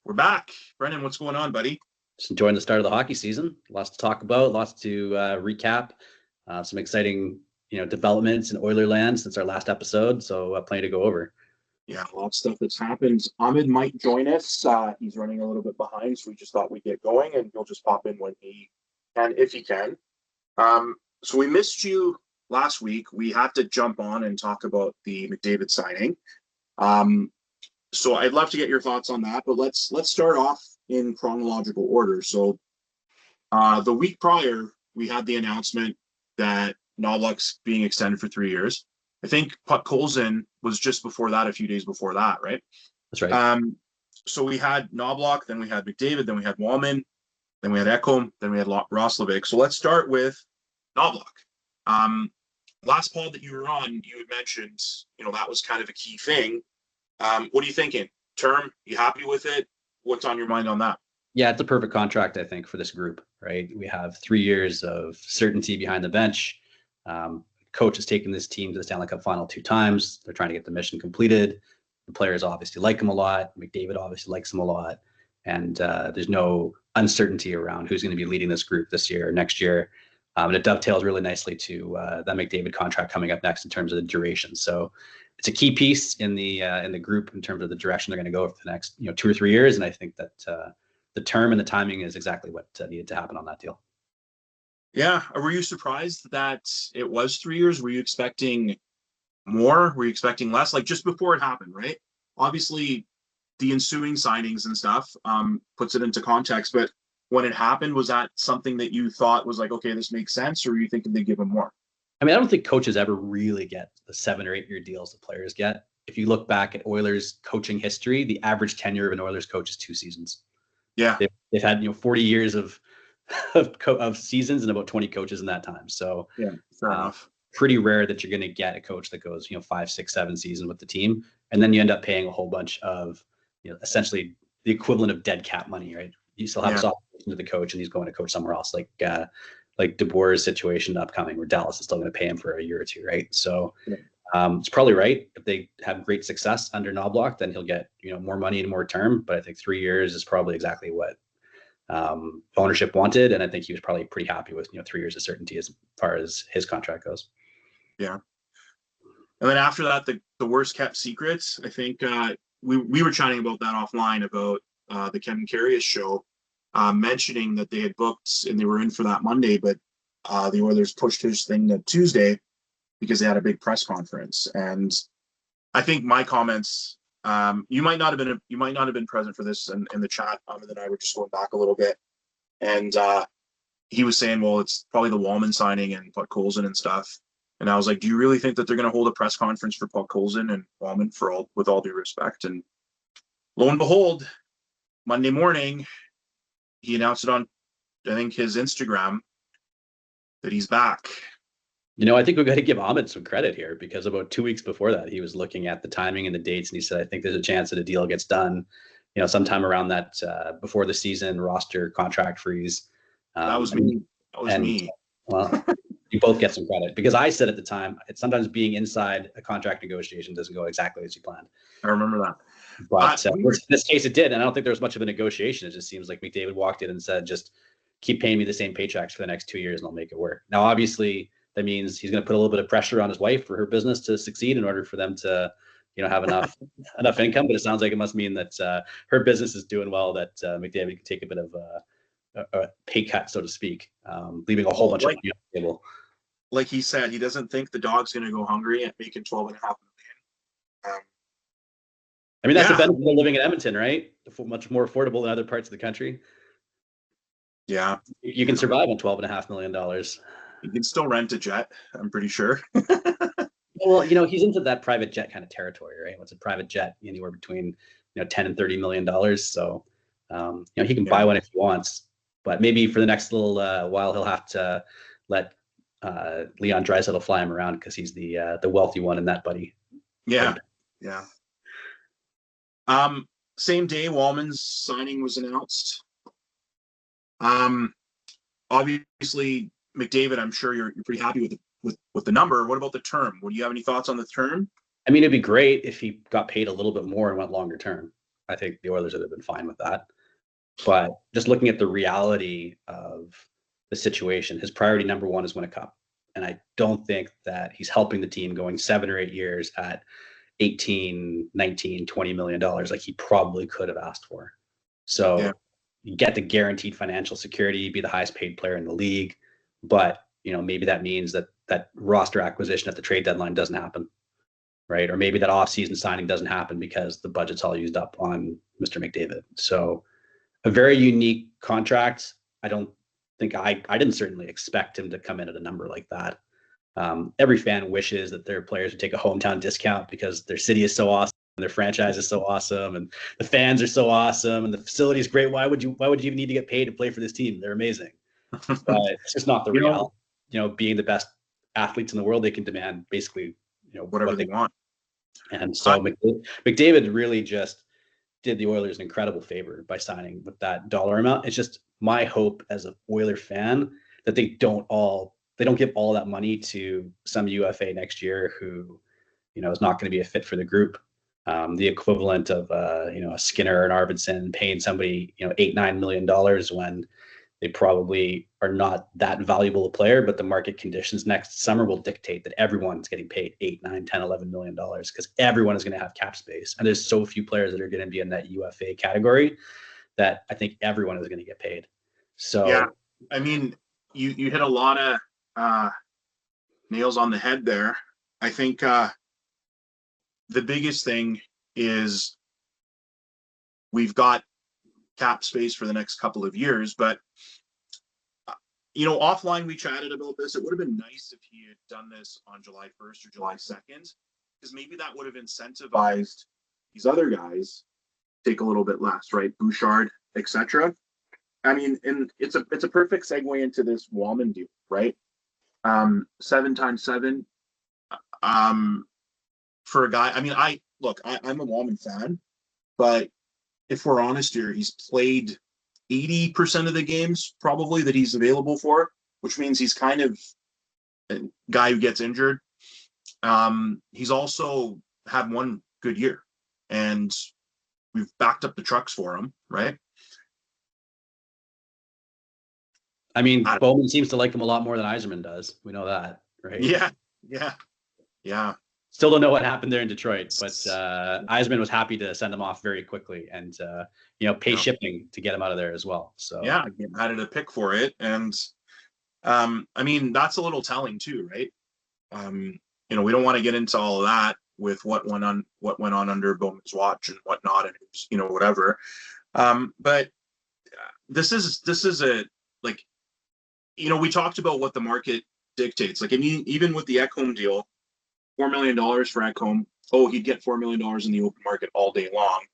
We're back. Brendan, what's going on, buddy? Just enjoying the start of the hockey season. Lots to talk about, lots to recap. Some exciting, developments in Oiler land since our last episode. So plenty to go over. Yeah, a lot of stuff that's happened. Ahmed might join us. He's running a little bit behind, so we just thought we'd get going, and he'll just pop in when he can, if he can. So we missed you last week. We had to jump on and talk about the McDavid signing. So I'd love to get your thoughts on that, but let's start off in chronological order. So the week prior, we had the announcement that Knoblauch's being extended for 3 years. I think Podkolzin was just before that, a few days before that, right? That's right. So we had Knoblauch, then we had McDavid, then we had Wallman, then we had Ekholm, then we had Roslovic. So let's start with Knoblauch. Last pod that you were on, you had mentioned, that was kind of a key thing. What are you thinking? Term, you happy with it? What's on your mind on that? Yeah, it's a perfect contract, I think, for this group, right? We have 3 years of certainty behind the bench. Coach has taken this team to the Stanley Cup final 2 times. They're trying to get the mission completed. The players obviously like him a lot. McDavid obviously likes him a lot. And there's no uncertainty around who's going to be leading this group this year or next year. And it dovetails really nicely to that McDavid contract coming up next in terms of the duration. So it's a key piece in the group in terms of the direction they're going to go for the next 2 or 3 years. And I think that the term and the timing is exactly what needed to happen on that deal. Yeah. Were you surprised that it was 3 years? Were you expecting more? Were you expecting less? Like just before it happened, right? Obviously, the ensuing signings and stuff puts it into context. But when it happened, was that something that you thought was like, okay, this makes sense? Or were you thinking they'd give him more? I mean, I don't think coaches ever really get the 7 or 8 year deals that players get. If you look back at Oilers coaching history, the average tenure of an Oilers coach is 2 seasons. Yeah. They've had 40 years of seasons and about 20 coaches in that time. So yeah, fair enough. Pretty rare that you're going to get a coach that goes 5, 6, 7 seasons with the team, and then you end up paying a whole bunch of essentially the equivalent of dead cap money, right? You still have a soft to the coach, and he's going to coach somewhere else, like DeBoer's situation upcoming, where Dallas is still going to pay him for a year or 2, right? So it's probably right. If they have great success under Knoblauch, then he'll get more money and more term. But I think 3 years is probably exactly what ownership wanted, and I think he was probably pretty happy with 3 years of certainty as far as his contract goes. Yeah. And then after that, the worst kept secrets. I think we were chatting about that offline about the Kevin Karius show, mentioning that they had booked and they were in for that Monday, but the Oilers pushed his thing to Tuesday because they had a big press conference. And I think my comments, you might not have been present for this in the chat. And then I were just going back a little bit, and he was saying, well, it's probably the Wallman signing and Podkolzin and stuff. And I was like, do you really think that they're going to hold a press conference for Podkolzin and Wallman with all due respect? And lo and behold, Monday morning, he announced it on, I think, his Instagram that he's back. I think we've got to give Ahmed some credit here, because about 2 weeks before that, he was looking at the timing and the dates, and he said, I think there's a chance that a deal gets done, sometime around that before the season roster contract freeze. That was me. Well, you both get some credit, because I said at the time, it's sometimes being inside a contract negotiation doesn't go exactly as you planned. I remember that. But in this case, it did. And I don't think there was much of a negotiation. It just seems like McDavid walked in and said, just keep paying me the same paychecks for the next 2 years and I'll make it work. Now, obviously, that means he's going to put a little bit of pressure on his wife for her business to succeed in order for them to have enough income. But it sounds like it must mean that her business is doing well, that McDavid can take a bit of a pay cut, so to speak, leaving a whole bunch of money on the table. Like he said, he doesn't think the dog's going to go hungry at making $12.5 million. I mean, that's the benefit of living in Edmonton, right? Much more affordable than other parts of the country. Yeah. You can survive on $12.5 million. You can still rent a jet, I'm pretty sure. Well, he's into that private jet kind of territory, right? What's a private jet? Anywhere between, $10 and $30 million. So, he can buy one if he wants, but maybe for the next little while, he'll have to let Leon Draisaitl fly him around, because he's the wealthy one in that buddy. Yeah. Yeah. Same day, Wallman's signing was announced. Obviously, McDavid, I'm sure you're pretty happy with the number. What about the term? Do you have any thoughts on the term? I mean, it'd be great if he got paid a little bit more and went longer term. I think the Oilers would have been fine with that. But just looking at the reality of the situation, his priority number one is win a cup. And I don't think that he's helping the team going 7 or 8 years at 18, 19, $20 million like he probably could have asked for. So you get the guaranteed financial security, be the highest paid player in the league. But, maybe that means that roster acquisition at the trade deadline doesn't happen, right? Or maybe that offseason signing doesn't happen because the budget's all used up on Mr. McDavid. So a very unique contract. I don't think I didn't certainly expect him to come in at a number like that. Every fan wishes that their players would take a hometown discount because their city is so awesome, and their franchise is so awesome, and the fans are so awesome, and the facility is great. Why would you even need to get paid to play for this team? They're amazing. But it's just not the reality. Being the best athletes in the world, they can demand basically, whatever they want. And so McDavid really just did the Oilers an incredible favor by signing with that dollar amount. It's just my hope as an Oiler fan that they don't give all that money to some UFA next year who, is not going to be a fit for the group. The equivalent of a Skinner or an Arvidsson paying somebody $8-9 million when they probably are not that valuable a player, but the market conditions next summer will dictate that everyone's getting paid $8, 9, 10, $11 million because everyone is going to have cap space. And there's so few players that are going to be in that UFA category that I think everyone is going to get paid. So, yeah, I mean, you hit a lot of nails on the head there. I think the biggest thing is we've got cap space for the next couple of years, but offline we chatted about this. It would have been nice if he had done this on July 1st or July 2nd, because maybe that would have incentivized these other guys to take a little bit less, right? Bouchard, etc. I mean, and it's a perfect segue into this Wallman deal, right? 7 times 7. For a guy, I mean, I'm a Wallman fan, but if we're honest here, he's played 80% of the games probably that he's available for, which means he's kind of a guy who gets injured. He's also had one good year, and we've backed up the trucks for him, right? I mean, Bowman seems to like him a lot more than Yzerman does. We know that, right? Yeah. Still don't know what happened there in Detroit, but Yzerman was happy to send him off very quickly and pay shipping to get him out of there as well. So yeah, added a pick for it, and I mean that's a little telling too, right? We don't want to get into all of that with what went on under Bowman's watch and whatnot, and whatever. But this is a we talked about what the market dictates. Like, I mean, even with the Ekholm deal. $4 million for Ekholm. Oh, he'd get $4 million in the open market all day long.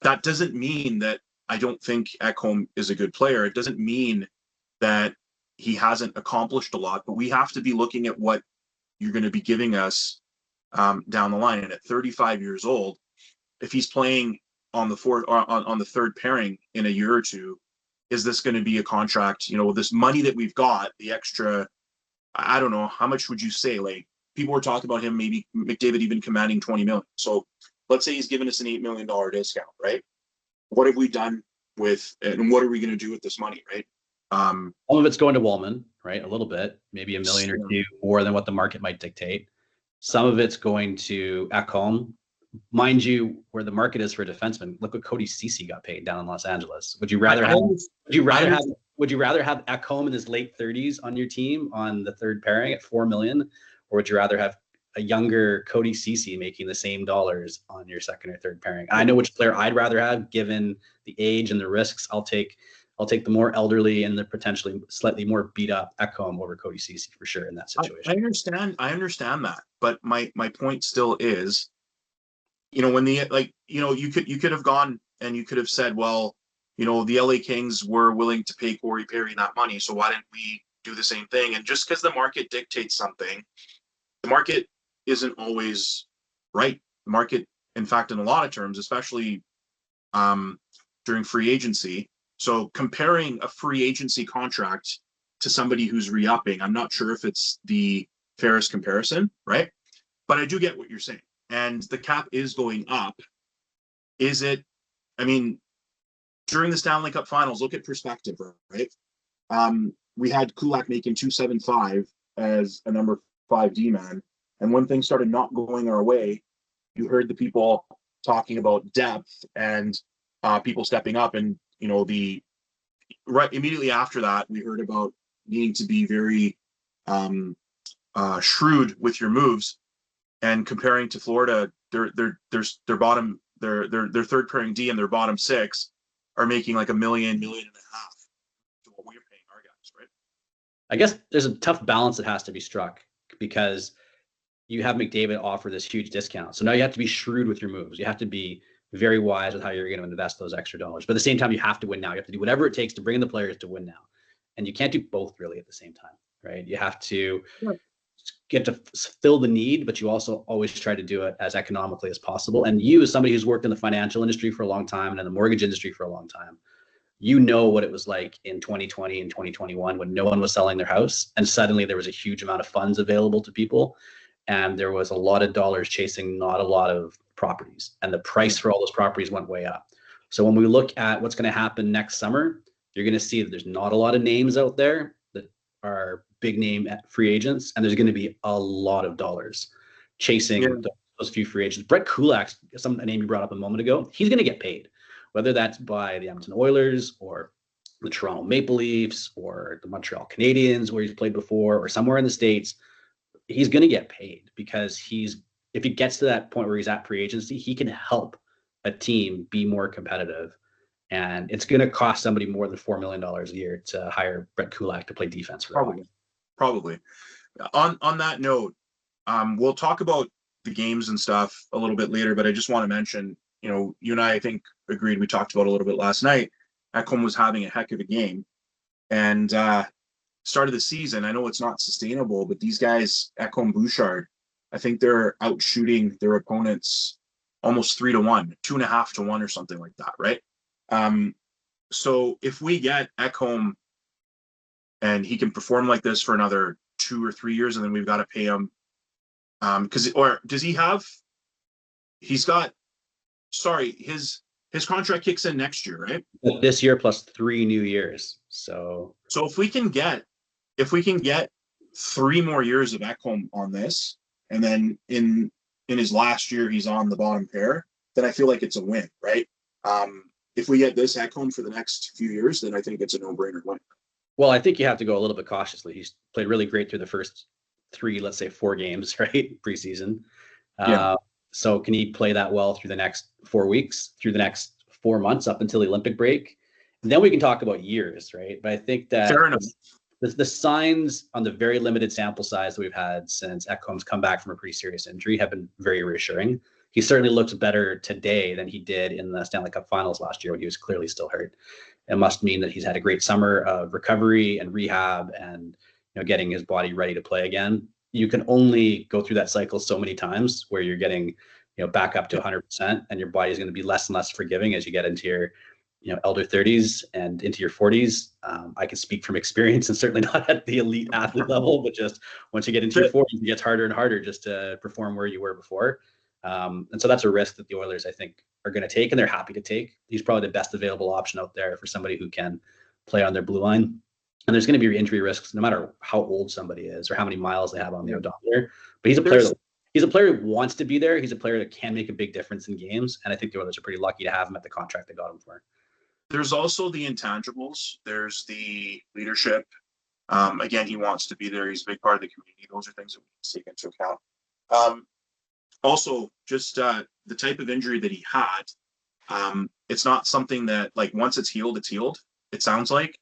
That doesn't mean that I don't think Ekholm is a good player. It doesn't mean that he hasn't accomplished a lot, but we have to be looking at what you're going to be giving us down the line. And at 35 years old, if he's playing on the on the third pairing in a year or two, is this going to be a contract? This money that we've got, the extra. I don't know, how much would you say? Like, people were talking about him, maybe McDavid even commanding $20 million. So let's say he's given us an $8 million discount, right? What have we done with it, and what are we going to do with this money, right? Some of it's going to Wallman, right? A little bit, maybe $1 million or $2 million more than what the market might dictate. Some of it's going to Ekholm. Mind you, where the market is for a defenseman, look what Cody Ceci got paid down in Los Angeles. Would you rather have Ekholm in his late 30s on your team on the third pairing at $4 million, or would you rather have a younger Cody Ceci making the same dollars on your second or third pairing? I know which player I'd rather have, given the age and the risks. I'll take the more elderly and the potentially slightly more beat up Ekholm over Cody Ceci for sure in that situation. I understand that, but my point still is, when you could have gone and you could have said, well, the LA Kings were willing to pay Corey Perry that money, so why didn't we do the same thing? And just because the market dictates something, the market isn't always right. The market, in fact, in a lot of terms, especially during free agency. So comparing a free agency contract to somebody who's re-upping, I'm not sure if it's the fairest comparison, right? But I do get what you're saying. And the cap is going up. is it? I mean, during the Stanley Cup Finals, look at perspective, right? We had Kulak making 275 as a number 5 D man, and when things started not going our way, you heard the people talking about depth and people stepping up, and the right immediately after that, we heard about needing to be very shrewd with your moves, and comparing to Florida, their bottom, their third pairing D and their bottom 6 are making like $1 million, $1.5 million to what we're paying our guys, right? I guess there's a tough balance that has to be struck because you have McDavid offer this huge discount. So now you have to be shrewd with your moves. You have to be very wise with how you're going to invest those extra dollars. But at the same time, you have to win now. You have to do whatever it takes to bring in the players to win now. And you can't do both really at the same time, right? You have to get to fill the need, but you also always try to do it as economically as possible. And you, as somebody who's worked in the financial industry for a long time and in the mortgage industry for a long time, you know what it was like in 2020 and 2021 when no one was selling their house and suddenly there was a huge amount of funds available to people and there was a lot of dollars chasing not a lot of properties, and the price for all those properties went way up. So when we look at what's going to happen next summer, you're going to see that there's not a lot of names out there that are big name free agents, and there's going to be a lot of dollars chasing those few free agents. Brett Kulak, a name you brought up a moment ago, he's going to get paid, whether that's by the Edmonton Oilers or the Toronto Maple Leafs or the Montreal Canadiens, where he's played before, or somewhere in the States. He's going to get paid because if he gets to that point where he's at free agency, he can help a team be more competitive. And it's going to cost somebody more than $4 million a year to hire Brett Kulak to play defense for them. Probably. On that note, we'll talk about the games and stuff a little bit later, but I just want to mention, you and I think agreed, we talked about a little bit last night, Ekholm was having a heck of a game. And start of the season, I know it's not sustainable, but these guys, Ekholm, Bouchard, I think they're out shooting their opponents almost 3-1, 2.5-1 or something like that, right? So if we get Ekholm and he can perform like this for another 2 or 3 years, and then we've got to pay him, or does he have? He's got. Sorry, his contract kicks in next year, right? This year plus 3 new years. So if we can get 3 more years of Ekholm on this, and then in his last year he's on the bottom pair, then I feel like it's a win, right? If we get this Ekholm for the next few years, then I think it's a no-brainer win. Well, I think you have to go a little bit cautiously. He's played really great through the first 3, let's say 4 games, right? Preseason. So can he play that well through the next 4 weeks, through the next 4 months up until the Olympic break? And then we can talk about years, right? But I think that fair enough. The signs on the very limited sample size that we've had since Ekholm's come back from a pretty serious injury have been very reassuring. He certainly looks better today than he did in the Stanley Cup Finals last year when he was clearly still hurt. It must mean that he's had a great summer of recovery and rehab and getting his body ready to play again. You can only go through that cycle so many times where you're getting back up to 100%, and your body is going to be less and less forgiving as you get into your elder 30s and into your 40s. I can speak from experience, and certainly not at the elite athlete level, but just once you get into your 40s, it gets harder and harder just to perform where you were before. And so that's a risk that the Oilers, I think, are going to take, and they're happy to take. He's probably the best available option out there for somebody who can play on their blue line. And there's going to be injury risks no matter how old somebody is or how many miles they have on the odometer. But he's a player who wants to be there. He's a player that can make a big difference in games. And I think the Oilers are pretty lucky to have him at the contract they got him for. There's also the intangibles. There's the leadership. Again, he wants to be there. He's a big part of the community. Those are things that we can take into account. Also, just the type of injury that he had, it's not something that, like, once it's healed, it sounds like.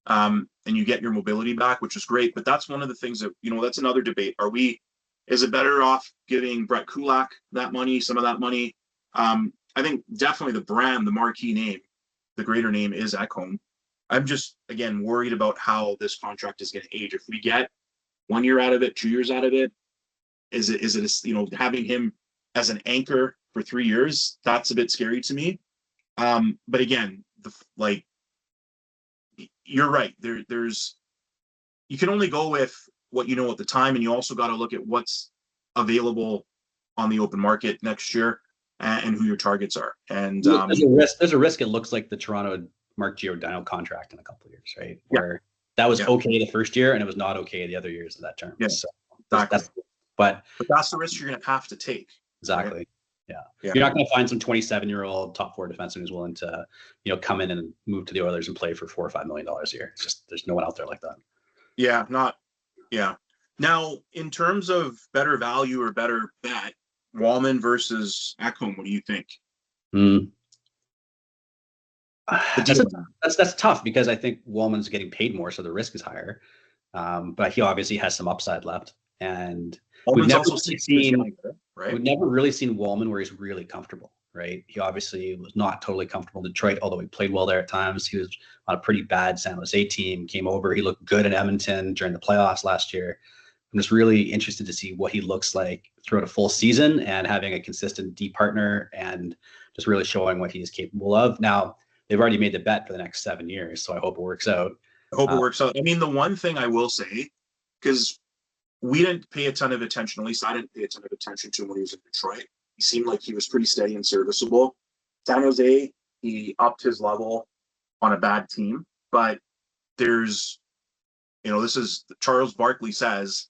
And you get your mobility back, which is great. But that's one of the things that, that's another debate. Is it better off giving Brett Kulak some of that money? I think definitely the brand, the marquee name, the greater name is Ekholm. I'm just, again, worried about how this contract is going to age. If we get 1 year out of it, 2 years out of it, is it having him as an anchor for 3 years? That's a bit scary to me. But again, you're right. There's you can only go with what you know at the time, and you also got to look at what's available on the open market next year. and who your targets are. And there's a risk. There's a risk. It looks like the Toronto Mark Giordano contract in a couple of years, right? Where that was okay the first year, and it was not okay the other years of that term. Yeah, so exactly. But that's the risk you're going to have to take. Exactly. Right? Yeah. Yeah. You're not going to find some 27-year-old top four defenseman who's willing to, come in and move to the Oilers and play for $4 or $5 million a year. It's just, there's no one out there like that. Yeah. Now, in terms of better value or better bet, Wallman versus Ekholm, what do you think? That's tough because I think Wallman's getting paid more, so the risk is higher. But he obviously has some upside left, and we've never really seen Wallman where he's really comfortable, right? He obviously was not totally comfortable in Detroit, although he played well there at times. He was on a pretty bad San Jose team, came over. He looked good in Edmonton during the playoffs last year. I'm just really interested to see what he looks like throughout a full season and having a consistent D partner and just really showing what he is capable of. Now, they've already made the bet for the next 7 years, so I hope it works out. I mean, the one thing I will say, because we didn't pay a ton of attention, at least I didn't pay a ton of attention to him when he was in Detroit. He seemed like he was pretty steady and serviceable. San Jose, he upped his level on a bad team, but there's, this is Charles Barkley says,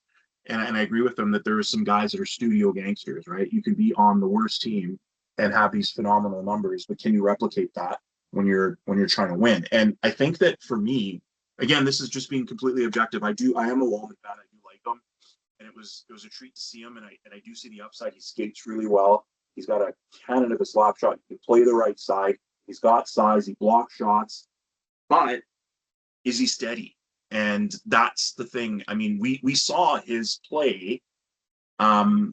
and I agree with him that there are some guys that are studio gangsters, right? You can be on the worst team and have these phenomenal numbers, but can you replicate that when you're trying to win? And I think that for me, again, this is just being completely objective. I am a Wallman fan. I do like him, and it was a treat to see him. And I do see the upside. He skates really well. He's got a cannon of a slap shot. He can play the right side. He's got size. He blocks shots, but is he steady? And that's the thing. I mean, we saw his play, kind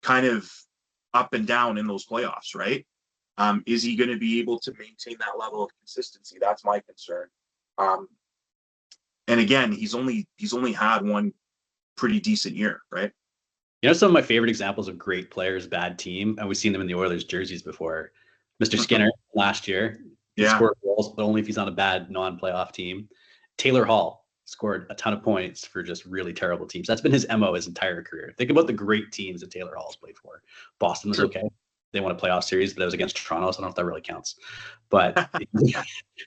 of up and down in those playoffs, right? Is he going to be able to maintain that level of consistency? That's my concern. And again, he's only had one pretty decent year, right? Some of my favorite examples of great players, bad team, and we've seen them in the Oilers jerseys before. Mr. Skinner last year, he scored goals, but only if he's on a bad non-playoff team. Taylor Hall scored a ton of points for just really terrible teams. That's been his MO his entire career. Think about the great teams that Taylor Hall's played for. Boston was okay. They won a playoff series, but it was against Toronto, so I don't know if that really counts. But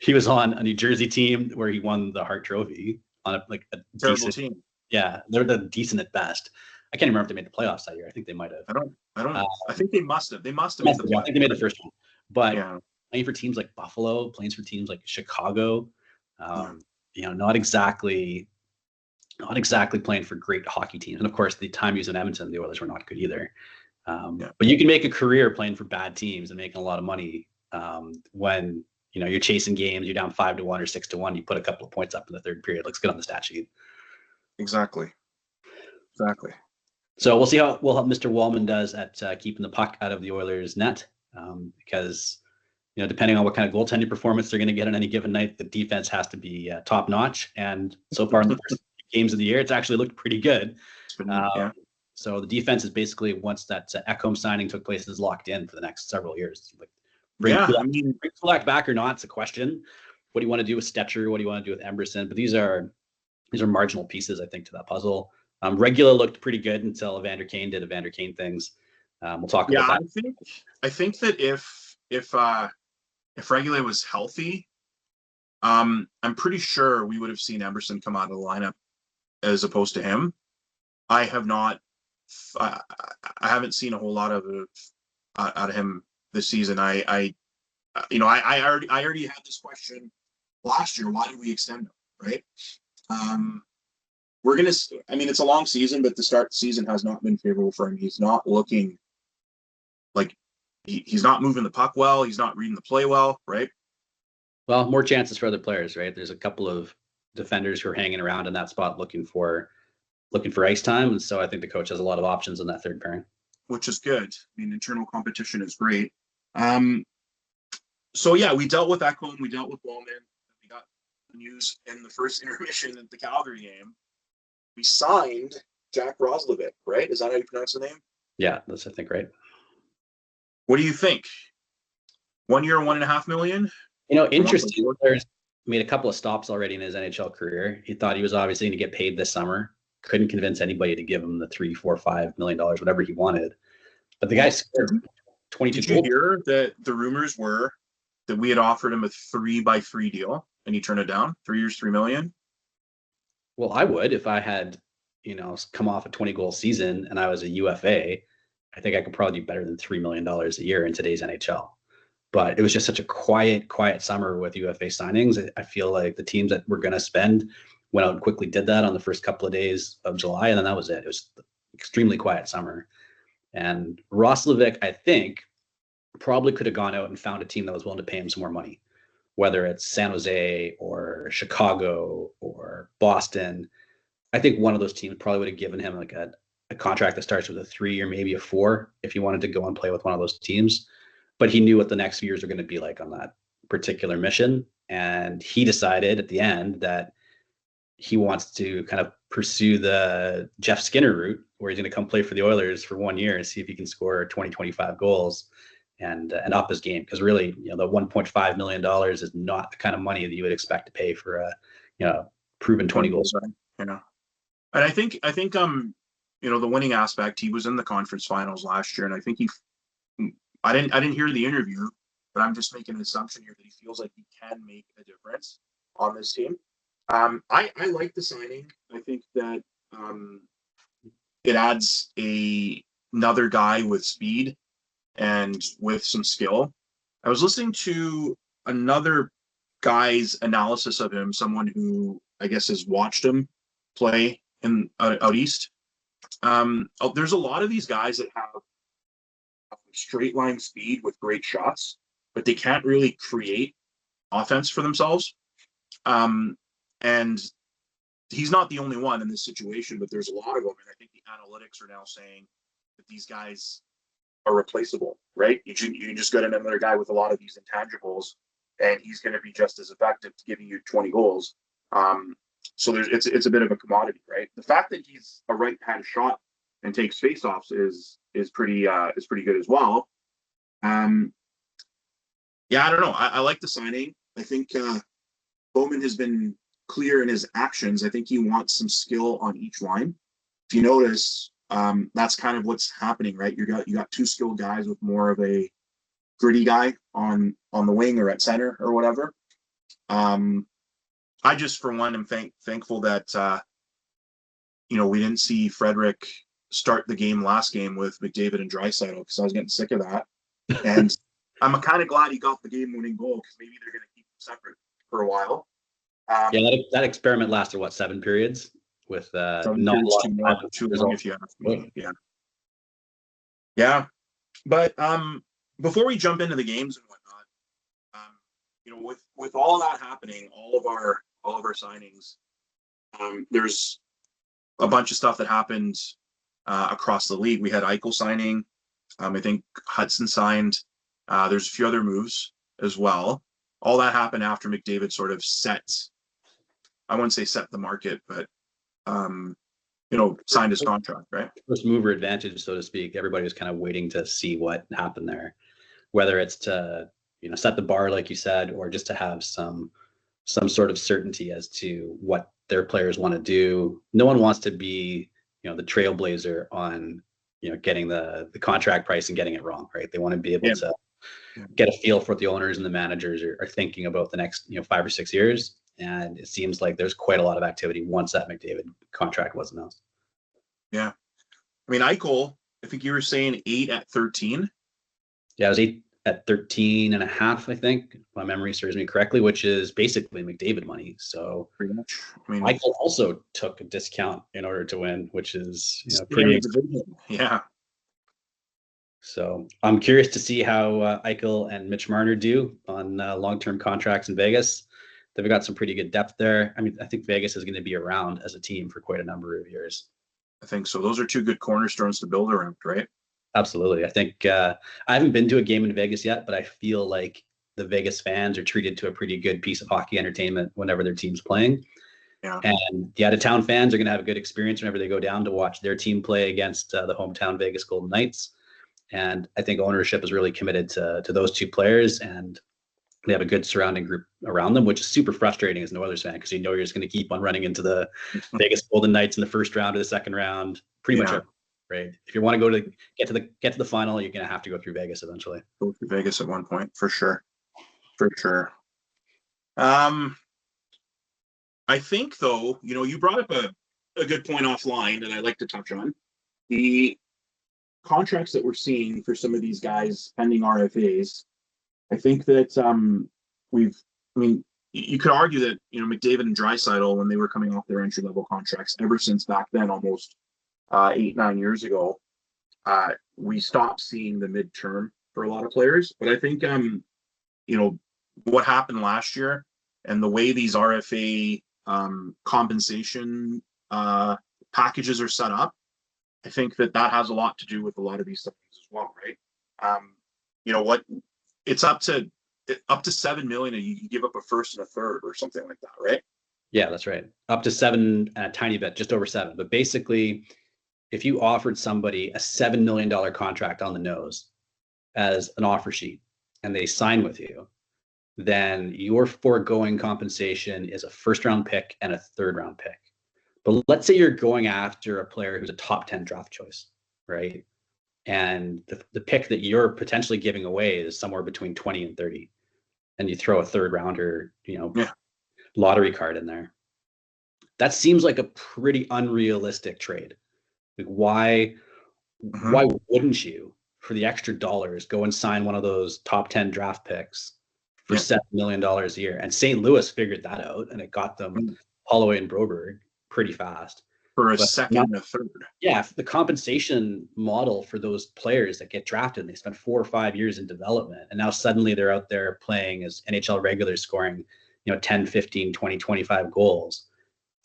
he was on a New Jersey team where he won the Hart Trophy on a terrible team. Yeah, they're decent at best. I can't remember if they made the playoffs that year. I think they might have. I don't. I think they must have. They must have made the playoffs. I think they made the first one. But playing for teams like Buffalo, playing for teams like Chicago, not exactly playing for great hockey teams. And of course, the time he was in Edmonton, the Oilers were not good either. But you can make a career playing for bad teams and making a lot of money when you're chasing games, you're down 5-1 or 6-1, you put a couple of points up in the third period. Looks good on the stat sheet. Exactly. So we'll see how Mr. Wallman does at keeping the puck out of the Oilers' net, because depending on what kind of goaltending performance they're going to get on any given night, the defense has to be top notch. And so far in the first games of the year, it's actually looked pretty good. So the defense is basically, once that Ekholm signing took place, is locked in for the next several years. Bring Kulak back or not, it's a question. What do you want to do with Stetcher? What do you want to do with Emberson? But these are marginal pieces, I think, to that puzzle. Regula looked pretty good until Evander Kane did Evander Kane things. We'll talk about that. I think that if Regula was healthy, I'm pretty sure we would have seen Emberson come out of the lineup as opposed to him. I haven't seen a whole lot of out of him this season. I already had this question last year. Why did we extend him? Right. It's a long season, but the start of the season has not been favorable for him. He's not looking like he's not moving the puck well. He's not reading the play well, right? Well, more chances for other players, right? There's a couple of defenders who are hanging around in that spot looking for ice time. And so I think the coach has a lot of options in that third pairing. Which is good. I mean, internal competition is great. So yeah, we dealt with Ekholm, we dealt with Wallman. We got the news in the first intermission at the Calgary game. We signed Jack Roslovic, right? Is that how you pronounce the name? Yeah, that's, I think, right. What do you think? 1 year, $1.5 million? Interesting. There's made a couple of stops already in his NHL career. He thought he was obviously going to get paid this summer. Couldn't convince anybody to give him the $3, $4, $5 million, whatever he wanted. But the guy scored 22 Did you goals. hear that the rumors were that we had offered him a 3-by-3 deal and he turned it down? 3 years, $3 million. Well, I would if I had, come off a 20-goal season and I was a UFA. I think I could probably do better than $3 million a year in today's NHL. But it was just such a quiet summer with UFA signings. I feel like the teams that were going to spend went out and quickly did that on the first couple of days of July, and then that was it. It was extremely quiet summer. And Roslovic, I think, probably could have gone out and found a team that was willing to pay him some more money, whether it's San Jose or Chicago or Boston. I think one of those teams probably would have given him like a contract that starts with a 3 or maybe a 4 if he wanted to go and play with one of those teams. But he knew what the next few years are going to be like on that particular mission. And he decided at the end that he wants to kind of pursue the Jeff Skinner route, where he's going to come play for the Oilers for 1 year and see if he can score 20, 25 goals and up his game. Because really, the $1.5 million is not the kind of money that you would expect to pay for a, proven 20 goals. Yeah. And I think the winning aspect, he was in the conference finals last year, and I think I didn't hear the interview, but I'm just making an assumption here that he feels like he can make a difference on this team. I like the signing. I think that it adds another guy with speed and with some skill. I was listening to another guy's analysis of him, someone who I guess has watched him play in out east. There's a lot of these guys that have straight line speed with great shots, but they can't really create offense for themselves. And he's not the only one in this situation, but there's a lot of them. And I think the analytics are now saying that these guys are replaceable, right? You just got another guy with a lot of these intangibles, and he's going to be just as effective to giving you 20 goals. So it's a bit of a commodity, right? The fact that he's a right-hand shot and takes faceoffs is pretty good as well. Yeah, I don't know. I like the signing. I think Bowman has been clear in his actions. I think he wants some skill on each line. If you notice, that's kind of what's happening, right? You got two skilled guys with more of a gritty guy on the wing or at center or whatever. I just, for one, am thankful that we didn't see Frederick start the last game with McDavid and Draisaitl, because I was getting sick of that. And I'm kind of glad he got the game-winning goal, because maybe they're going to keep them separate for a while. That experiment lasted 7 periods with not a lot of too long, if you ask me. Yeah. But before we jump into the games and whatnot, with all of that happening, all of our signings, there's a bunch of stuff that happened across the league. We had Eichel signing. I think Hudson signed. There's a few other moves as well. All that happened after McDavid sort of I wouldn't say set the market, but signed his contract, right? First mover advantage, so to speak. Everybody was kind of waiting to see what happened there, whether it's to set the bar, like you said, or just to have some sort of certainty as to what their players want to do. No one wants to be the trailblazer on getting the contract price and getting it wrong, right? They want to be able to get a feel for what the owners and the managers are thinking about the next 5 or 6 years. And it seems like there's quite a lot of activity once that McDavid contract was announced. Yeah. I mean, Eichel, I think you were saying 8 at 13. Yeah, it was 8 at 13 and a half, I think, if my memory serves me correctly, which is basically McDavid money. So pretty much. I mean, Eichel also took a discount in order to win, which is pretty. Yeah. So I'm curious to see how Eichel and Mitch Marner do on long-term contracts in Vegas. They've got some pretty good depth there. I mean, I think Vegas is going to be around as a team for quite a number of years. I think so. Those are two good cornerstones to build around, right? Absolutely. I think I haven't been to a game in Vegas yet, but I feel like the Vegas fans are treated to a pretty good piece of hockey entertainment whenever their team's playing. Yeah. And the out-of-town fans are going to have a good experience whenever they go down to watch their team play against the hometown Vegas Golden Knights. And I think ownership is really committed to those two players, and they have a good surrounding group around them, which is super frustrating as an Oilers fan, because you're just going to keep on running into the Vegas Golden Knights in the first round or the second round, pretty much. right? If you want to go to get to the final, you're going to have to go through Vegas eventually. Go through Vegas at one point, for sure. I think, though, you brought up a good point offline that I'd like to touch on. The contracts that we're seeing for some of these guys pending RFAs. I think that you could argue that, McDavid and Draisaitl, when they were coming off their entry-level contracts, ever since back then, almost 8-9 years ago, we stopped seeing the midterm for a lot of players. But I think, what happened last year and the way these RFA compensation packages are set up, I think that has a lot to do with a lot of these things as well, right? It's up to $7 million, and you give up a first and a third or something like that, right? Yeah, that's right. Up to 7 and a tiny bit, just over 7. But basically, if you offered somebody a $7 million contract on the nose as an offer sheet and they sign with you, then your foregoing compensation is a first-round pick and a third-round pick. But let's say you're going after a player who's a top 10 draft choice, right? And the pick that you're potentially giving away is somewhere between 20 and 30. And you throw a third rounder, lottery card in there. That seems like a pretty unrealistic trade. Like why wouldn't you, for the extra dollars, go and sign one of those top 10 draft picks for $7 million a year? And St. Louis figured that out, and it got them Holloway and Broberg pretty fast. For a second and a third. Yeah, the compensation model for those players that get drafted, and they spend 4 or 5 years in development, and now suddenly they're out there playing as NHL regulars, scoring 10, 15, 20, 25 goals.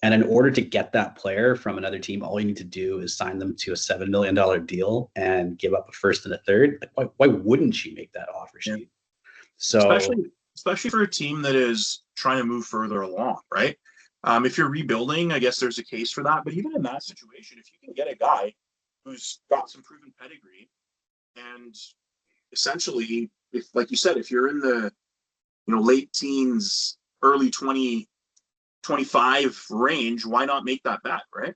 And in order to get that player from another team, all you need to do is sign them to a $7 million deal and give up a first and a third. Like, why wouldn't you make that offer sheet? Yeah. So especially for a team that is trying to move further along, right? If you're rebuilding, I guess there's a case for that. But even in that situation, if you can get a guy who's got some proven pedigree, and essentially, if, like you said, if you're in the late teens, early 25 range, why not make that bet, right?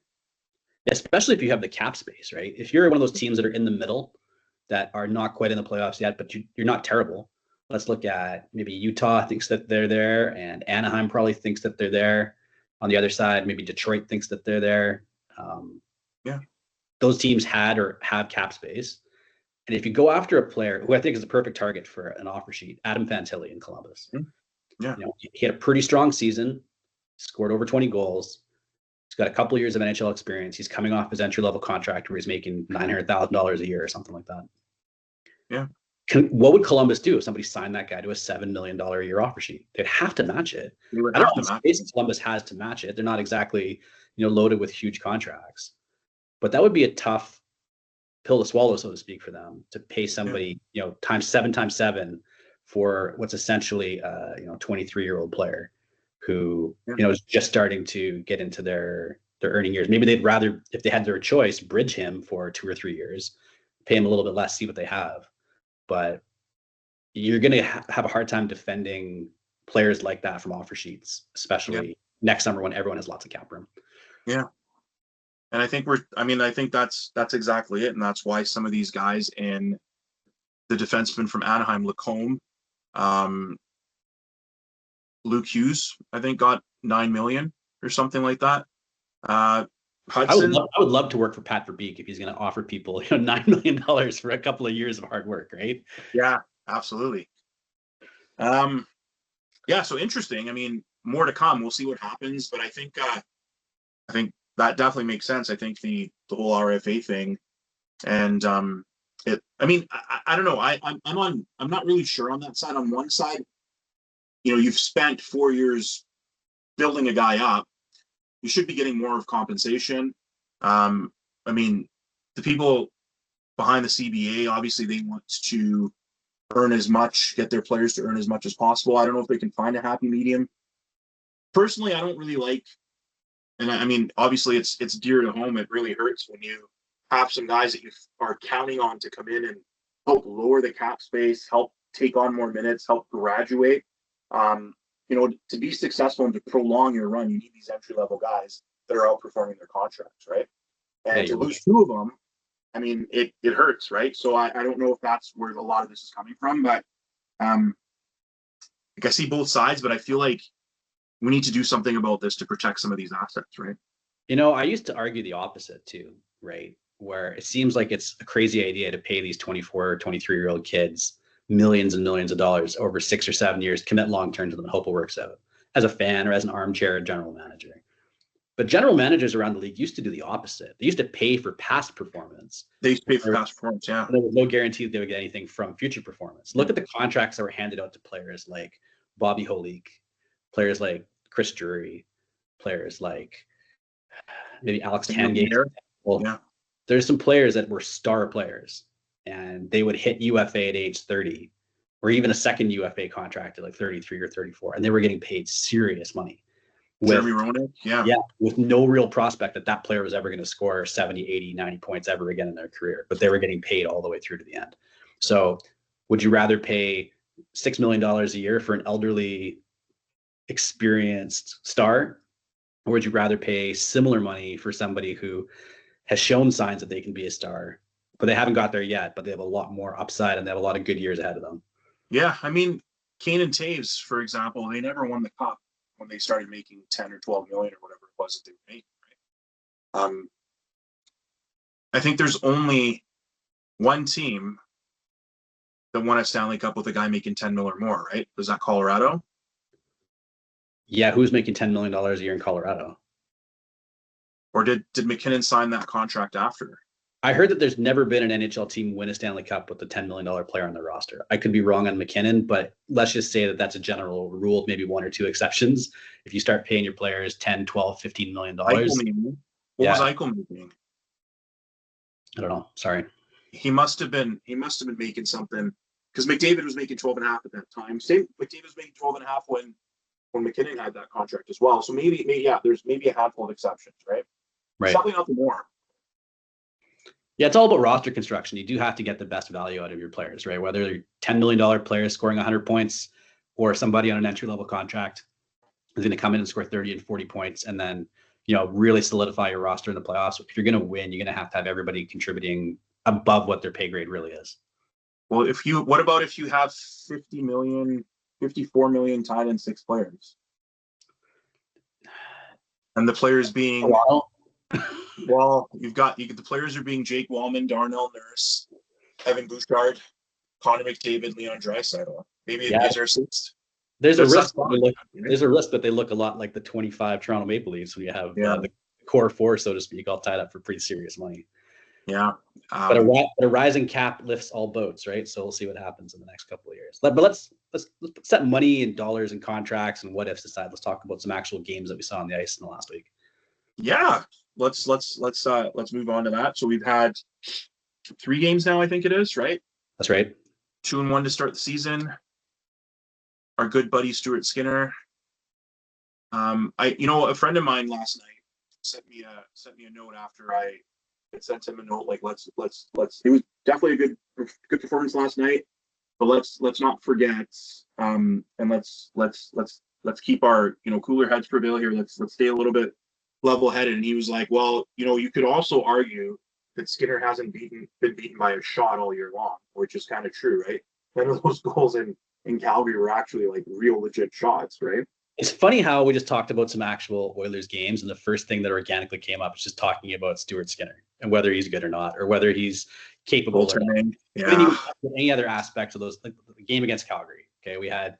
Especially if you have the cap space, right? If you're one of those teams that are in the middle that are not quite in the playoffs yet, but you're not terrible. Let's look at maybe Utah thinks that they're there, and Anaheim probably thinks that they're there. On the other side, maybe Detroit thinks that they're there. Those teams had or have cap space. And if you go after a player who I think is a perfect target for an offer sheet, Adam Fantilli in Columbus. Yeah. He had a pretty strong season, scored over 20 goals. He's got a couple of years of NHL experience. He's coming off his entry-level contract where he's making $900,000 a year or something like that. Yeah. What would Columbus do if somebody signed that guy to a $7 million a year offer sheet? They'd have to match it. I don't know how Columbus has to match it. They're not exactly, loaded with huge contracts, but that would be a tough pill to swallow, so to speak, for them to pay somebody, times seven for what's essentially, 23-year-old player who, is just starting to get into their earning years. Maybe they'd rather, if they had their choice, bridge him for 2 or 3 years, pay him a little bit less, see what they have. But you're going to have a hard time defending players like that from offer sheets, especially next summer when everyone has lots of cap room. Yeah. And I think that's exactly it. And that's why some of these guys in the defenseman from Anaheim, Lacombe, Luke Hughes, I think got $9 million or something like that. Hudson. I would love to work for Pat Verbeek if he's going to offer people $9 million for a couple of years of hard work, right? Yeah, absolutely. So interesting. More to come. We'll see what happens, but I think that definitely makes sense. I think the whole RFA thing, and I don't know. I'm not really sure on that side. On one side, you've spent 4 years building a guy up. You should be getting more of compensation. The people behind the CBA, obviously they want to get their players to earn as much as possible. I don't know if they can find a happy medium. Personally, I don't really like, and obviously it's dear to home. It really hurts when you have some guys that you are counting on to come in and help lower the cap space, help take on more minutes, help graduate. To be successful and to prolong your run, you need these entry-level guys that are outperforming their contracts, right? And to lose 2 of them, I mean, it hurts, right? So I don't know if that's where a lot of this is coming from, but um, like I see both sides, but I feel like we need to do something about this to protect some of these assets, right? I used to argue the opposite too, right? Where it seems like it's a crazy idea to pay these 24 or 23-year-old kids millions and millions of dollars over 6 or 7 years, commit long term to them and hope it works out as a fan or as an armchair general manager. But general managers around the league used to do the opposite. They used to pay for past performance. They used to pay for past performance, yeah. There was no guarantee that they would get anything from future performance. Look at the contracts that were handed out to players like Bobby Holik, players like Chris Drury, players like maybe Alex Tangate. Well, yeah. There's some players that were star players, and they would hit UFA at age 30, or even a second UFA contract at like 33 or 34, and they were getting paid serious money. Jeremy Roenick, yeah, with no real prospect that player was ever going to score 70, 80, 90 points ever again in their career, but they were getting paid all the way through to the end. So would you rather pay $6 million a year for an elderly, experienced star, or would you rather pay similar money for somebody who has shown signs that they can be a star, but they haven't got there yet, but they have a lot more upside and they have a lot of good years ahead of them? Yeah, I mean, Kane and Taves, for example, they never won the cup when they started making 10 or 12 million or whatever it was that they were making, right? I think there's only one team that won a Stanley Cup with a guy making 10 mil or more, right? Was that Colorado? Yeah, who's making $10 million a year in Colorado? Or did McKinnon sign that contract after? I heard that there's never been an NHL team win a Stanley Cup with a $10 million player on their roster. I could be wrong on McKinnon, but let's just say that that's a general rule, maybe one or two exceptions. If you start paying your players 10, 12, $15 million. What was Eichel making? I don't know. Sorry. He must have been making something, because McDavid was making 12 and a half at that time. McDavid was making 12 and a half when McKinnon had that contract as well. So maybe there's maybe a handful of exceptions, right? Right. Something nothing more. Yeah, it's all about roster construction. You do have to get the best value out of your players, right? Whether they're $10 million players scoring 100 points or somebody on an entry-level contract is going to come in and score 30 and 40 points and then, really solidify your roster in the playoffs. If you're going to win, you're going to have everybody contributing above what their pay grade really is. Well, what about if you have 50 million, 54 million tied in 6 players? And the players being... Well, the players are being Jake Wallman, Darnell Nurse, Evan Bouchard, Connor McDavid, Leon Draisaitl. Maybe it is our 6th. There's a risk that they look a lot like the 25 Toronto Maple Leafs when you have the core 4, so to speak, all tied up for pretty serious money. Yeah. But a rising cap lifts all boats, right? So we'll see what happens in the next couple of years. But let's set money and dollars and contracts and what ifs aside. Let's talk about some actual games that we saw on the ice in the last week. Yeah. Let's move on to that. So we've had 3 games now, I think it is, right? That's right. 2-1 to start the season. Our good buddy Stuart Skinner. A friend of mine last night sent me a note after I had sent him a note like let's. It was definitely a good performance last night, but let's not forget and let's keep our cooler heads prevail here. Let's stay a little bit level-headed. And he was like, well, you could also argue that Skinner hasn't been beaten by a shot all year long, which is kind of true, right? None of those goals in Calgary were actually like real legit shots, right? It's funny how we just talked about some actual Oilers games, and the first thing that organically came up is just talking about Stuart Skinner and whether he's good or not, or whether he's capable or not. Yeah. Any other aspects of those, like the game against Calgary. Okay, we had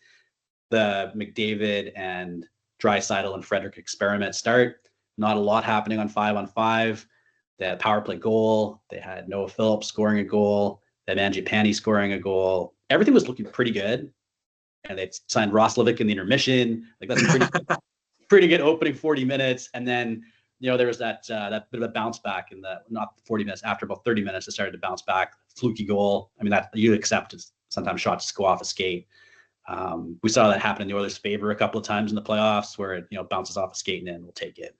the McDavid and Draisaitl and Frederick experiment start. Not a lot happening on 5-on-5. They had a power play goal. They had Noah Phillips scoring a goal. They had Mangiapane scoring a goal. Everything was looking pretty good. And they signed Roslovic in the intermission. Like that's a pretty good opening 40 minutes. And then, there was that bit of a bounce back in not 40 minutes, after about 30 minutes, it started to bounce back. Fluky goal. I mean, that you accept is sometimes shots just go off a skate. We saw that happen in the Oilers' favor a couple of times in the playoffs where it bounces off a skate and then we'll take it.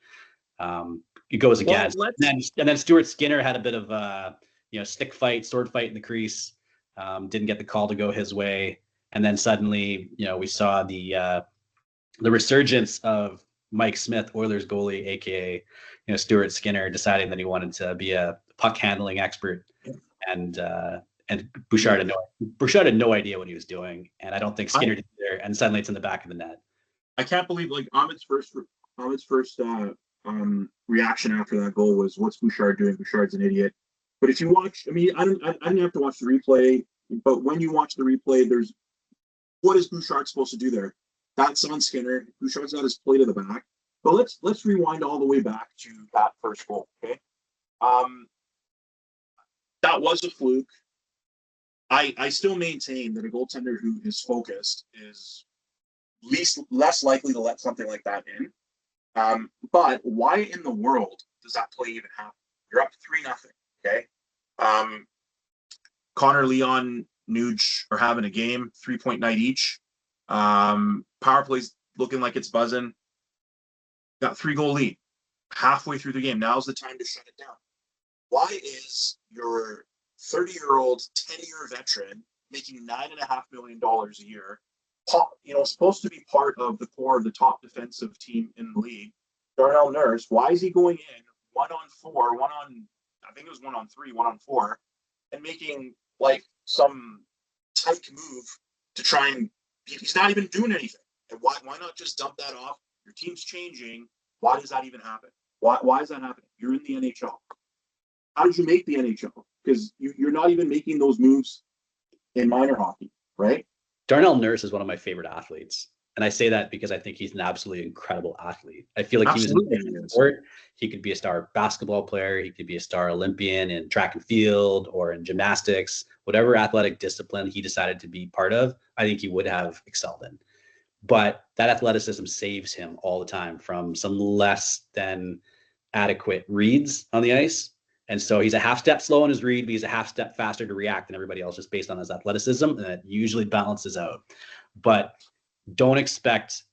It goes against. And then Stuart Skinner had a bit of a stick fight, sword fight in the crease. Didn't get the call to go his way. And then suddenly, we saw the resurgence of Mike Smith, Oilers goalie, aka Stuart Skinner, deciding that he wanted to be a puck handling expert, and Bouchard had no idea what he was doing, and I don't think Skinner did either. And suddenly it's in the back of the net. I can't believe like Ahmed's first reaction after that goal was, "What's Bouchard doing? Bouchard's an idiot." But if you watch, I mean, I didn't have to watch the replay, but when you watch the replay, what is Bouchard supposed to do there? That's on Skinner. Bouchard's got his play to the back. But let's rewind all the way back to that first goal. Okay, that was a fluke. I still maintain that a goaltender who is focused is less likely to let something like that in. But why in the world does that play even happen? You're up 3-0. Okay. Connor, Leon, Nuge are having a game, 3-point night each. Power play's looking like it's buzzing. Got 3-goal lead halfway through the game. Now's the time to shut it down. Why is your 30-year-old, 10-year veteran making $9.5 million a year, supposed to be part of the core of the top defensive team in the league, Darnell Nurse, why is he going in 1-on-4, I think it was 1-on-3, 1-on-4, and making like some tight move to try and he's not even doing anything. And why not just dump that off? Your team's changing. Why does that even happen? Why is that happening? You're in the NHL. How did you make the NHL? Because you're not even making those moves in minor hockey, right? Darnell Nurse is one of my favorite athletes. And I say that because I think he's an absolutely incredible athlete. I feel like he was in sport. He could be a star basketball player. He could be a star Olympian in track and field or in gymnastics, whatever athletic discipline he decided to be part of, I think he would have excelled in. But that athleticism saves him all the time from some less than adequate reads on the ice. And so he's a half step slow on his read, but he's a half step faster to react than everybody else just based on his athleticism. And that usually balances out. But don't expect,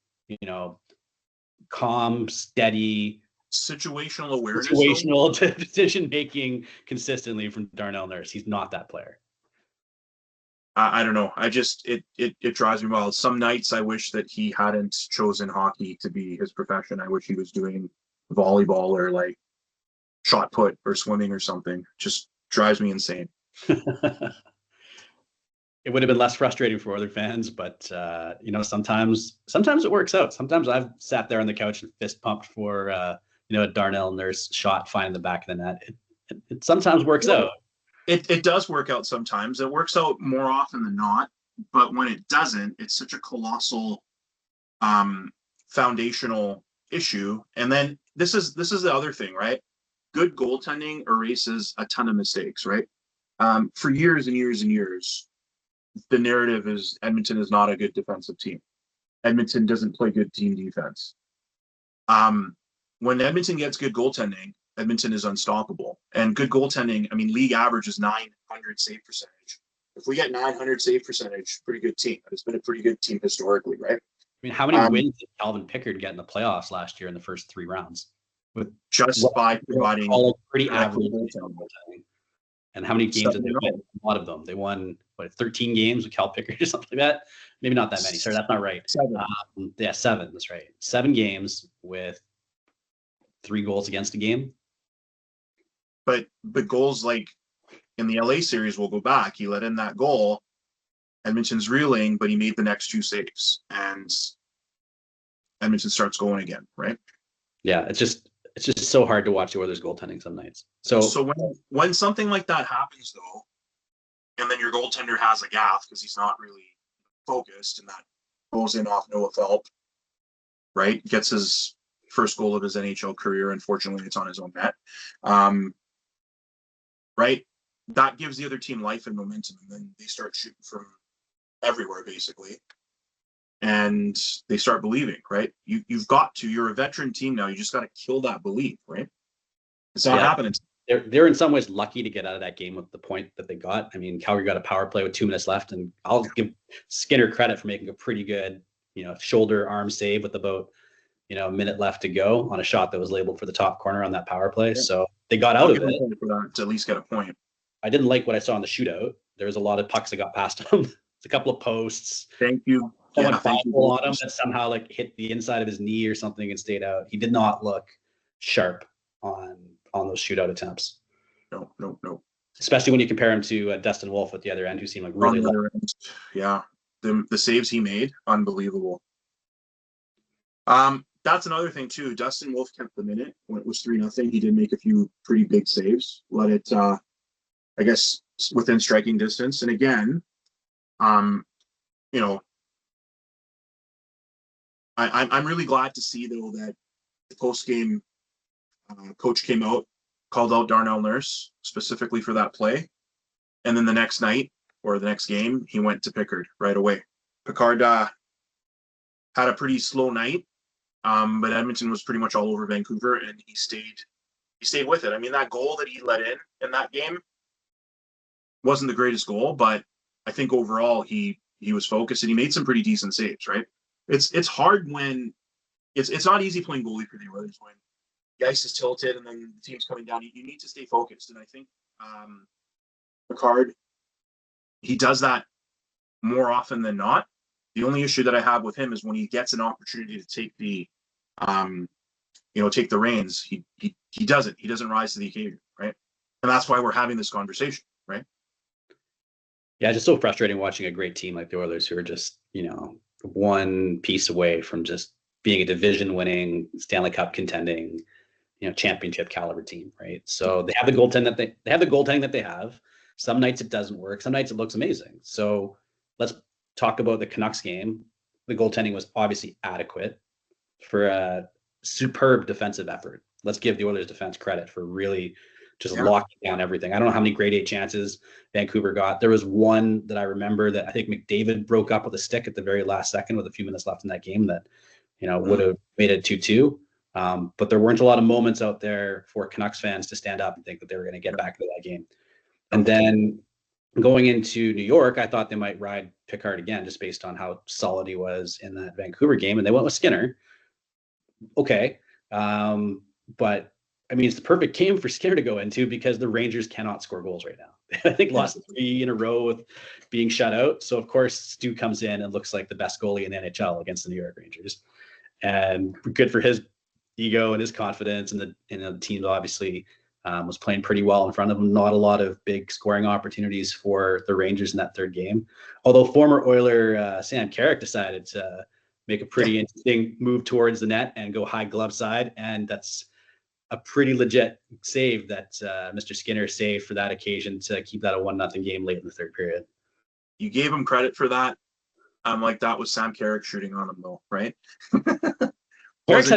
calm, steady, situational awareness, situational decision making consistently from Darnell Nurse. He's not that player. I don't know. It drives me wild. Some nights I wish that he hadn't chosen hockey to be his profession. I wish he was doing volleyball or like shot put or swimming or something. Just drives me insane. It would have been less frustrating for other fans, but sometimes it works out. Sometimes I've sat there on the couch and fist pumped for a Darnell Nurse shot finding the back of the net. It sometimes works out. It does work out sometimes. It works out more often than not, but when it doesn't, it's such a colossal foundational issue. And then this is the other thing, right? Good goaltending erases a ton of mistakes, right? For years and years and years, the narrative is Edmonton is not a good defensive team. Edmonton doesn't play good team defense. When Edmonton gets good goaltending, Edmonton is unstoppable. And good goaltending, I mean, league average is 900 save percentage. If we get 900 save percentage, pretty good team. It's been a pretty good team historically, right? I mean, how many wins did Calvin Pickard get in the playoffs last year in the first 3 rounds? With just by providing pretty average goaltending. And how many games did they win? A lot of them. They won 13 games with Cal Pickard or something like that. Maybe not that many. Sorry, that's not right. 7. 7. That's right. 7 games with 3 goals against a game. But goals like in the LA series, we'll go back. He let in that goal. Edmonton's reeling, but he made the next 2 saves, and Edmonton starts going again, right? Yeah, it's just so hard to watch the Oilers goaltending some nights. So when something like that happens, though, and then your goaltender has a gaff because he's not really focused, and that goes in off Noah Felp, right? Gets his first goal of his NHL career. Unfortunately, it's on his own net. Right? That gives the other team life and momentum, and then they start shooting from everywhere, basically. And they start believing, right? You're a veteran team now. You just got to kill that belief, right? It's not happening. They're in some ways lucky to get out of that game with the point that they got. I mean, Calgary got a power play with 2 minutes left, and I'll give Skinner credit for making a pretty good, shoulder arm save with about, a minute left to go on a shot that was labeled for the top corner on that power play. Yeah. So they got out of it. For that, to at least get a point. I didn't like what I saw in the shootout. There was a lot of pucks that got past them. A couple of posts. Thank you. someone Yeah, thank thoughtful you. on him that somehow like hit the inside of his knee or something and stayed out. He did not look sharp on those shootout attempts, No, no, no. especially when you compare him to Dustin Wolf at the other end, who seemed like On really the low. other end, yeah, the saves he made, unbelievable. That's another thing too. Dustin Wolf kept the minute when it was 3-0. He did make a few pretty big saves. Let it, I guess, within striking distance. And again, um, you know, I'm really glad to see though that the post game coach came out, called out Darnell Nurse specifically for that play, and then the next night or the next game he went to Pickard right away. Pickard had a pretty slow night, but Edmonton was pretty much all over Vancouver, and he stayed with it. I mean, that goal that he let in that game wasn't the greatest goal, but I think overall he was focused and he made some pretty decent saves. Right? It's hard when it's not easy playing goalie for the Oilers when the ice is tilted and then the team's coming down. You need to stay focused, and I think Picard, he does that more often than not. The only issue that I have with him is when he gets an opportunity to take the take the reins, he doesn't. He doesn't rise to the occasion, right? And that's why we're having this conversation, right? Yeah, just so frustrating watching a great team like the Oilers who are just, one piece away from just being a division winning, Stanley Cup contending, championship caliber team, right? So they have the goaltending that they have. Some nights it doesn't work. Some nights it looks amazing. So let's talk about the Canucks game. The goaltending was obviously adequate for a superb defensive effort. Let's give the Oilers defense credit for really just locking down everything. I don't know how many grade A chances Vancouver got. There was one that I remember that I think McDavid broke up with a stick at the very last second with a few minutes left in that game that, would have made it 2-2. But there weren't a lot of moments out there for Canucks fans to stand up and think that they were going to get back into that game. And then going into New York, I thought they might ride Pickard again, just based on how solid he was in that Vancouver game. And they went with Skinner. Okay. But I mean, it's the perfect game for Skinner to go into because the Rangers cannot score goals right now. I think lost 3 in a row with being shut out. So of course Stu comes in and looks like the best goalie in the NHL against the New York Rangers, and good for his ego and his confidence. And the team obviously was playing pretty well in front of him. Not a lot of big scoring opportunities for the Rangers in that third game. Although former Oiler Sam Carrick decided to make a pretty interesting move towards the net and go high glove side. And that's a pretty legit save that Mr. Skinner saved for that occasion to keep that a 1-0 game late in the third period. You gave him credit for that. Like that was Sam Carrick shooting on him though, right? Carrick's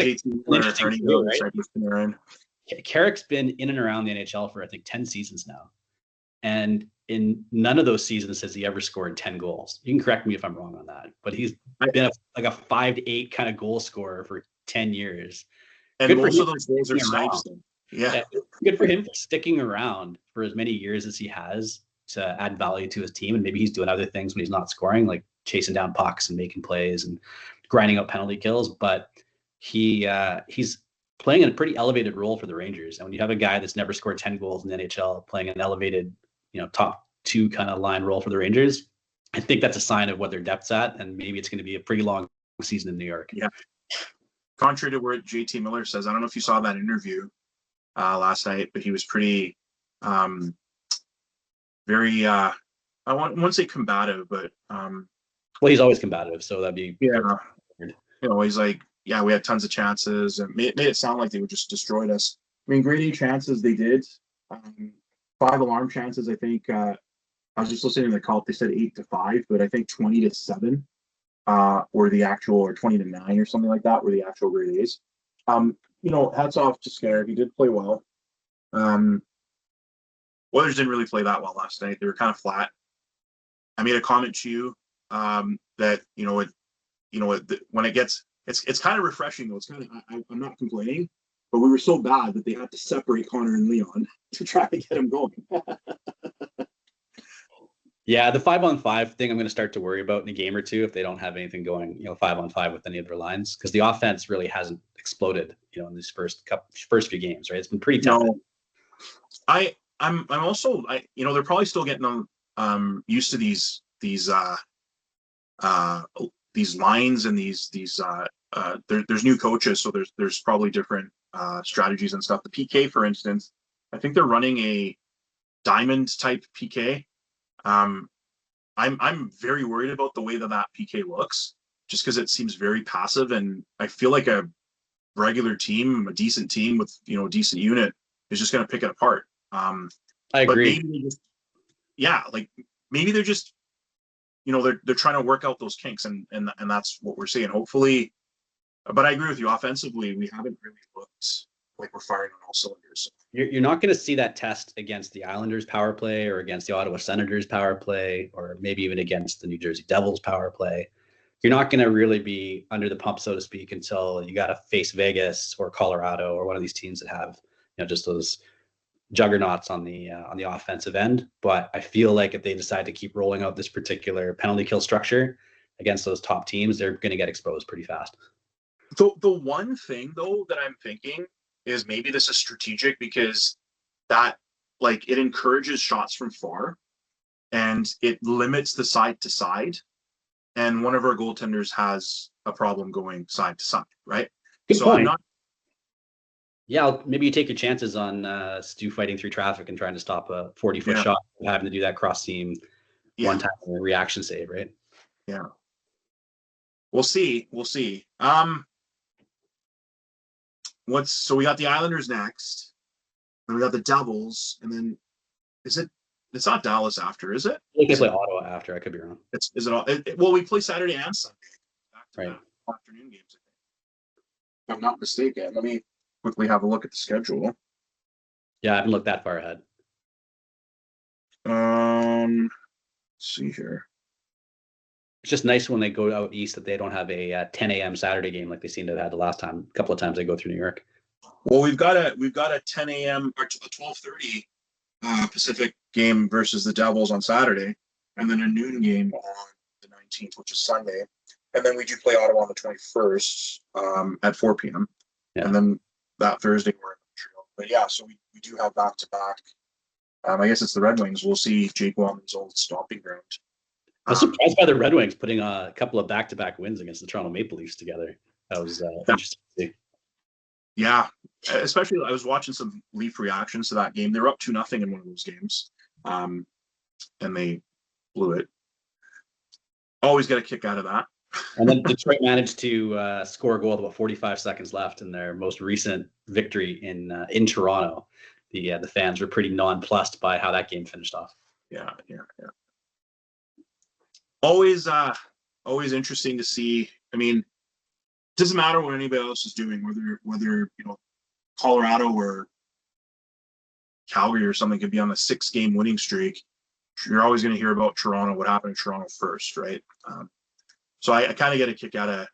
Carrick's been in and around the NHL for I think 10 seasons now. And in none of those seasons has he ever scored 10 goals. You can correct me if I'm wrong on that, but he's been like a 5 to 8 kind of goal scorer for 10 years. And most of those goals are snipes. Yeah. Good for him for sticking around for as many years as he has to add value to his team. And maybe he's doing other things when he's not scoring, like chasing down pucks and making plays and grinding out penalty kills. But he's playing in a pretty elevated role for the Rangers. And when you have a guy that's never scored 10 goals in the NHL playing an elevated, top 2 kind of line role for the Rangers, I think that's a sign of what their depth's at. And maybe it's going to be a pretty long season in New York. Yeah. Contrary to what JT Miller says, I don't know if you saw that interview last night, but he was pretty, very, I won't say combative, but. Well, he's always combative, so that'd be. Yeah. He's like, yeah, we had tons of chances, and made it sound like they would just destroyed us. I mean, grade A chances they did. 5 alarm chances, I think. I was just listening to the call. They said 8-5, but I think 20-7 were the actual, or 20-9 or something like that were the actual grade A's. Hats off to Skinner. He did play well. Oilers didn't really play that well last night. They were kind of flat. I made a comment to you that when it gets, it's kind of refreshing though. It's kind of I'm not complaining, but we were so bad that they had to separate Connor and Leon to try to get him going. Yeah, the 5-on-5 thing I'm going to start to worry about in a game or two if they don't have anything going, 5-on-5 with any of their lines, because the offense really hasn't exploded, in these first few games, right? It's been pretty tough. No, I'm also they're probably still getting used to these these lines and there's new coaches, so there's probably different strategies and stuff. The PK, for instance, I think they're running a diamond type PK. I'm very worried about the way that PK looks, just because it seems very passive, and I feel like a regular team, a decent team with a decent unit, is just going to pick it apart. I But agree. maybe like maybe they're just they're trying to work out those kinks, and that's what we're seeing. Hopefully, but I agree with you. Offensively, we haven't really looked like we're firing on all cylinders. You're not going to see that test against the Islanders power play or against the Ottawa Senators power play or maybe even against the New Jersey Devils power play. You're not going to really be under the pump, so to speak, until you got to face Vegas or Colorado or one of these teams that have just those juggernauts on the offensive end. But I feel like if they decide to keep rolling out this particular penalty kill structure against those top teams, they're going to get exposed pretty fast. The one thing though that I'm thinking is maybe this is strategic, because that it encourages shots from far and it limits the side to side. And one of our goaltenders has a problem going side to side, right? Good so point. I'm not. Yeah, maybe you take your chances on Stu fighting through traffic and trying to stop a 40-foot shot, having to do that cross seam one time in a reaction save, right? Yeah. We'll see. So we got the Islanders next, and we got the Devils, and then it's not Dallas after, is it? They can play Ottawa after. I could be wrong. Is it all? Well, we play Saturday and Sunday, right? Afternoon games, I think. If I'm not mistaken. Let me quickly have a look at the schedule. Yeah, I haven't looked that far ahead. Let's see here. It's just nice when they go out east that they don't have a 10 a.m. Saturday game like they seem to have had the last time. A couple of times they go through New York. Well, we've got a 10 a.m. or a 12:30 Pacific game versus the Devils on Saturday, and then a noon game on the 19th, which is Sunday, and then we do play Ottawa on the 21st at 4 p.m. Yeah. And then that Thursday we're in Montreal. But yeah, so we do have back to back. I guess it's the Red Wings. We'll see Jake Wellman's old stomping ground. I was surprised by the Red Wings putting a couple of back-to-back wins against the Toronto Maple Leafs together. That was interesting to see. Yeah, especially I was watching some Leaf reactions to that game. They were up 2-0 in one of those games, and they blew it. Always get a kick out of that. And then Detroit managed to score a goal with about 45 seconds left in their most recent victory in Toronto. The fans were pretty nonplussed by how that game finished off. Yeah. Always interesting to see. I mean, it doesn't matter what anybody else is doing, whether Colorado or Calgary or something could be on a 6-game winning streak. You're always going to hear about Toronto, what happened in Toronto first, right? So I kind of get a kick out of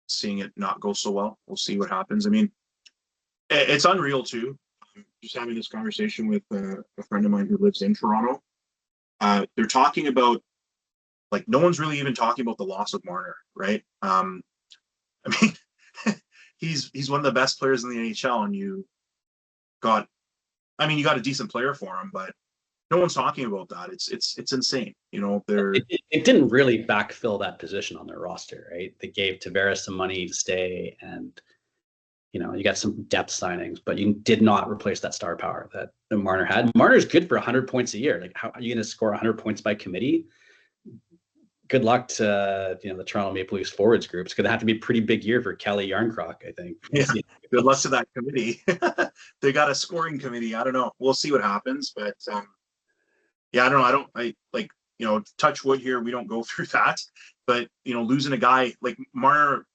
seeing it not go so well. We'll see what happens. I mean, it's unreal too. Just having this conversation with a friend of mine who lives in Toronto. They're talking about, no one's really even talking about the loss of Marner, right? I mean, he's one of the best players in the NHL, and you got a decent player for him, but no one's talking about that. It's insane. It didn't really backfill that position on their roster, right? They gave Tavares some money to stay, and you got some depth signings, but you did not replace that star power that Marner had. Marner's good for 100 points a year. How are you going to score 100 points by committee? Good luck to the Toronto Maple Leafs forwards group. It's going to have to be a pretty big year for Kelly Yarncroc, I think. Yeah. Good luck to that committee. They got a scoring committee. I don't know. We'll see what happens, but yeah, I don't know. Touch wood here. We don't go through that, but losing a guy like Marner.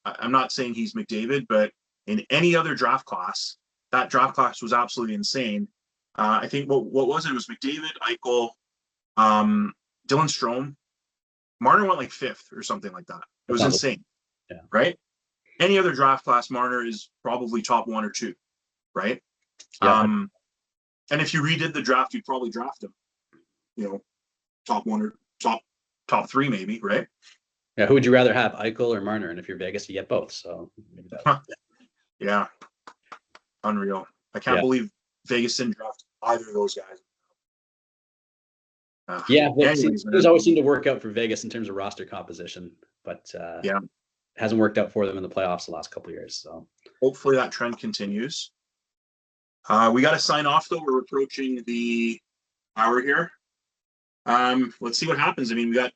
I'm not saying he's McDavid, but in any other draft class, that draft class was absolutely insane. I think what was it? It was McDavid, Eichel, Dylan Strome. Marner went 5th or something like that. It was insane. Yeah. Right? Any other draft class, Marner is probably top 1 or 2, right? Yeah. And if you redid the draft, you'd probably draft him, top 1 or top 3 maybe, right? Yeah, who would you rather have, Eichel or Marner? And if you're Vegas, you get both. So maybe that. Yeah, unreal. I can't believe Vegas didn't draft either of those guys. Yeah, but Anyways, things man. always seem to work out for Vegas in terms of roster composition, but Yeah. hasn't worked out for them in the playoffs the last couple of years. So Hopefully that trend continues. We got to sign off though. We're approaching the hour here. Let's see what happens. I mean, we got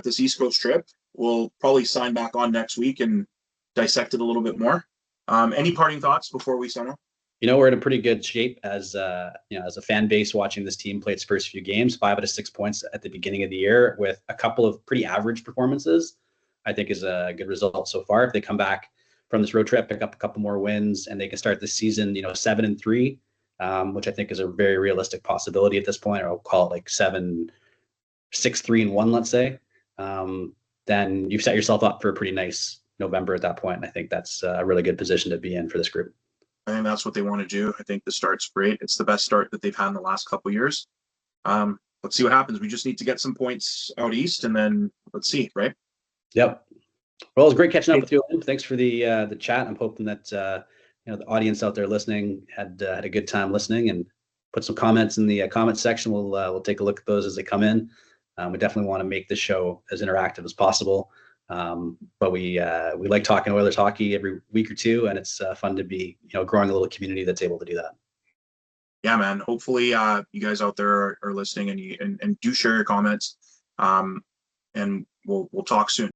this East Coast trip. We'll probably sign back on next week and dissect it a little bit more. Any parting thoughts before we sign off? we're in a pretty good shape as as a fan base watching this team play its first few games. 5 out of 6 points at the beginning of the year with a couple of pretty average performances, I think is a good result so far. If they come back from this road trip, pick up a couple more wins, and they can start the season, 7-3, which I think is a very realistic possibility at this point. Or I'll call it like 7-6-3-1, let's say. Then you've set yourself up for a pretty nice November at that point. And I think that's a really good position to be in for this group. I think that's what they want to do. I think the start's great. It's the best start that they've had in the last couple of years. Let's see what happens. We just need to get some points out east, and then let's see, right? Yep. Well, it was great catching up with you. Thanks for the chat. I'm hoping that the audience out there listening had a good time listening, and put some comments in the comment section. We'll take a look at those as they come in. We definitely want to make this show as interactive as possible. But we like talking Oilers hockey every week or two, and it's fun to be growing a little community that's able to do that. Yeah, man. Hopefully, you guys out there are listening, and do share your comments. And we'll talk soon.